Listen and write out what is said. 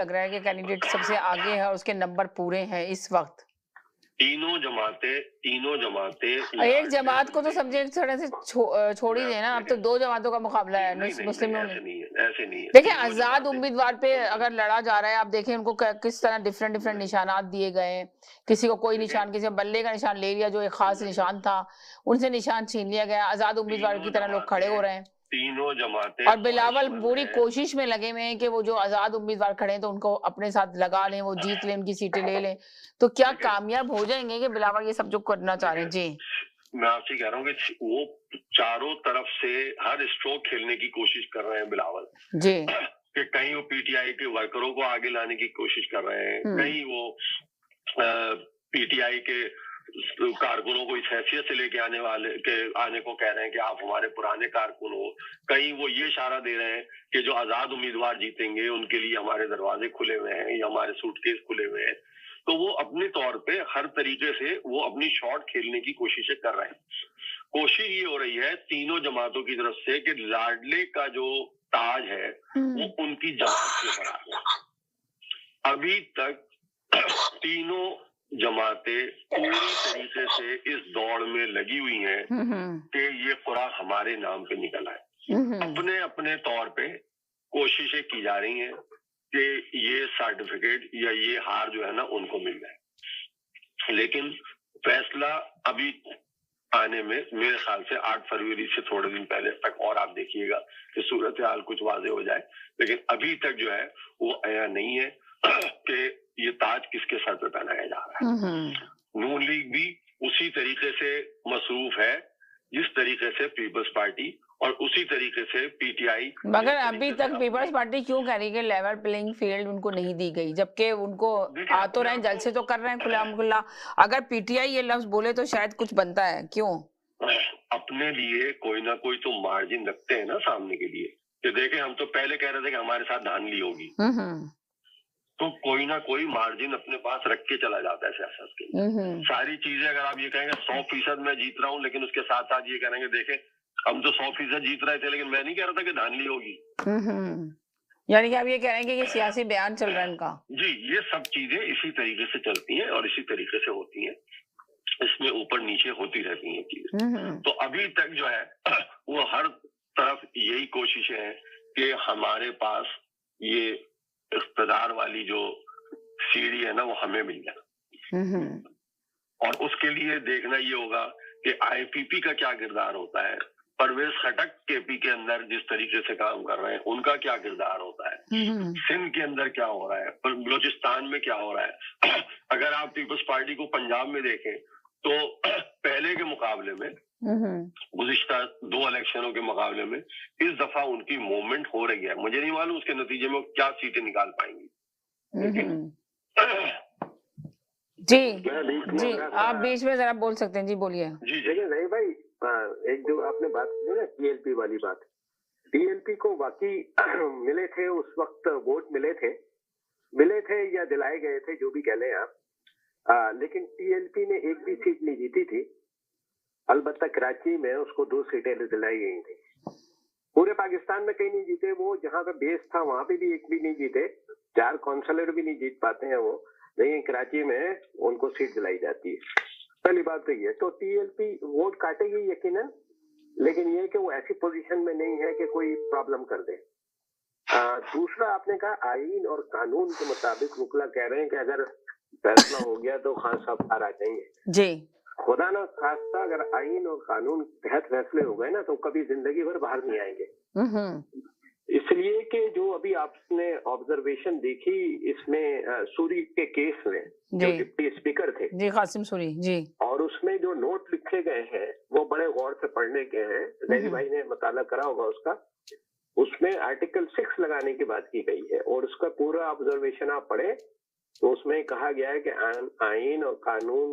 लग रहा है कि कैंडिडेट सबसे आगे है और उसके नंबर पूरे हैं इस वक्त? तीनों जमातें एक जमात को तो समझे एक तरह से छोड़ ही देना, अब तो 2 जमातों का मुकाबला है मुस्लिमों में। ऐसे नहीं है। देखिए आजाद उम्मीदवार पे अगर लड़ा जा रहा है, आप देखें उनको किस तरह डिफरेंट निशानात दिए गए हैं। किसी को कोई निशान, किसी को बल्ले का निशान ले लिया जो एक खास निशान था, उनसे निशान छीन लिया गया। आजाद उम्मीदवार की तरह लोग खड़े हो रहे हैं तीनों जमातें और बिलावल पूरी कोशिश में लगे हुए हैं कि वो जो आजाद उम्मीदवार खड़े हैं तो उनको अपने साथ लगा लें, वो जीत लें, उनकी सीटें ले लें। तो क्या कामयाब हो जाएंगे कि बिलावल ये सब जो करना चाह रहे हैं? जी, मैं आपसे कह रहा हूँ कि वो चारों तरफ से हर स्ट्रोक खेलने की कोशिश कर रहे हैं बिलावल जी, कि कहीं वो पीटीआई के वर्करों को आगे लाने की कोशिश कर रहे हैं, कहीं वो पीटीआई के कारकुनों को इस हैसियत से लेके आने को कह रहे हैं कि आप हमारे पुराने कारकुन हो। कहीं वो ये इशारा दे रहे हैं कि जो आजाद उम्मीदवार जीतेंगे उनके लिए हमारे दरवाजे खुले हुए हैं या हमारे सूटकेस खुले हुए हैं। तो वो अपने तौर पे हर तरीके से वो अपनी शॉट खेलने की कोशिशें कर रहे हैं। कोशिश ये हो रही है तीनों जमातों की तरफ से कि लाडले का जो ताज है वो उनकी जमात के ऊपर आ गया। अभी तक तीनों जमातें पूरी तरीके से इस दौड़ में लगी हुई हैं कि ये खुराक हमारे नाम पे निकल आए। अपने अपने तौर पे कोशिशें की जा रही हैं कि ये सर्टिफिकेट या ये हार जो है ना उनको मिल जाए, लेकिन फैसला अभी आने में मेरे ख्याल से 8 फरवरी से थोड़े दिन पहले तक और आप देखिएगा कि सूरत हाल कुछ वाजे हो जाए, लेकिन अभी तक जो है वो आया नहीं है कि ये ताज किसके सर पे पहनाया जा रहा है। नून लीग भी उसी तरीके से मसरूफ है जिस तरीके से पीपल्स पार्टी और उसी तरीके से पीटीआई। मगर अभी तक पीपल्स पार्टी क्यों कह रही है लेवल प्लेइंग फील्ड उनको नहीं दी गई, जबकि उनको आ तो रहे हैं, जलसे तो कर रहे हैं खुला खुला। अगर पीटीआई ये लफ्ज बोले तो शायद कुछ बनता है। क्यों? अपने लिए कोई ना कोई तो मार्जिन रखते हैं ना सामने के लिए कि देखें हम तो पहले कह रहे थे कि हमारे साथ धांधली होगी, तो कोई ना कोई मार्जिन अपने पास रख के चला जाता है सियासत के। सारी चीजें अगर आप ये कहेंगे 100% मैं जीत रहा हूँ, लेकिन उसके साथ साथ ये कहेंगे देखें हम तो 100% जीत रहे थे, लेकिन मैं नहीं कह रहा था कि धांधली होगी। यानी कि आप ये कह रहे हैं कि ये सियासी बयान चल रहा है इनका? जी, ये सब चीजें इसी तरीके से चलती हैं और इसी तरीके से होती हैं, इसमें ऊपर नीचे होती रहती हैं चीजें। तो अभी तक जो है वो हर तरफ यही कोशिशें हैं कि हमारे पास ये इख्तिदार वाली जो सीढ़ी है ना वो हमें मिल जाए, और उसके लिए देखना ये होगा कि आईपीपी का क्या किरदार होता है, परवेज खटक केपी के अंदर जिस तरीके से काम कर रहे हैं उनका क्या किरदार होता है, सिंध के अंदर क्या हो रहा है, बलूचिस्तान में क्या हो रहा है। अगर आप पीपल्स पार्टी को पंजाब में देखें तो पहले के मुकाबले में गुज़िश्ता 2 इलेक्शनों के मुकाबले में इस दफा उनकी मूवमेंट हो रही है। मुझे नहीं मालूम उसके नतीजे में क्या सीटें निकाल पाएंगी। जी, आप बीच में जरा बोल सकते हैं। जी बोलिए। जी देखिए नहीं भाई, एक जो आपने बात की ना टीएलपी वाली बात, टीएलपी को वाकई मिले थे उस वक्त वोट, मिले थे या दिलाए गए थे, जो भी कह लें आप, लेकिन टीएलपी ने एक भी सीट नहीं जीती थी। अलबत्ता कराची में उसको 2 सीटें दिलाई गई थी। पूरे पाकिस्तान में कहीं नहीं जीते वो, जहां पे बेस था वहां पे भी एक भी नहीं जीते, 4 काउंसलर भी नहीं जीत पाते हैं वो, लेकिन कराची में उनको सीट दिलाई जाती है। पहली बात तो ये, तो टीएलपी वोट काटेगी यकीनन, लेकिन ये कि वो ऐसी पोजीशन में नहीं है कि कोई प्रॉब्लम कर दे। दूसरा आपने कहा आईन और कानून के मुताबिक, वकला कह रहे हैं कि अगर फैसला हो गया तो खान साहब बाहर आ जाएंगे। जी, खुदा ना खास्ता अगर आईन और कानून तहत फैसले हो गए ना तो कभी जिंदगी भर बाहर नहीं आएंगे। इसलिए कि जो अभी आपने ऑब्जर्वेशन देखी इसमें सूरी के केस में, जो डिप्टी स्पीकर थे जी कासिम सूरी जी, और उसमें जो नोट लिखे गए हैं वो बड़े गौर से पढ़ने के हैं। रैली भाई ने मुताला करा होगा उसका, उसमें आर्टिकल 6 लगाने की बात की गई है और उसका पूरा ऑब्जर्वेशन आप पढ़े तो उसमें कहा गया है कि आईन और कानून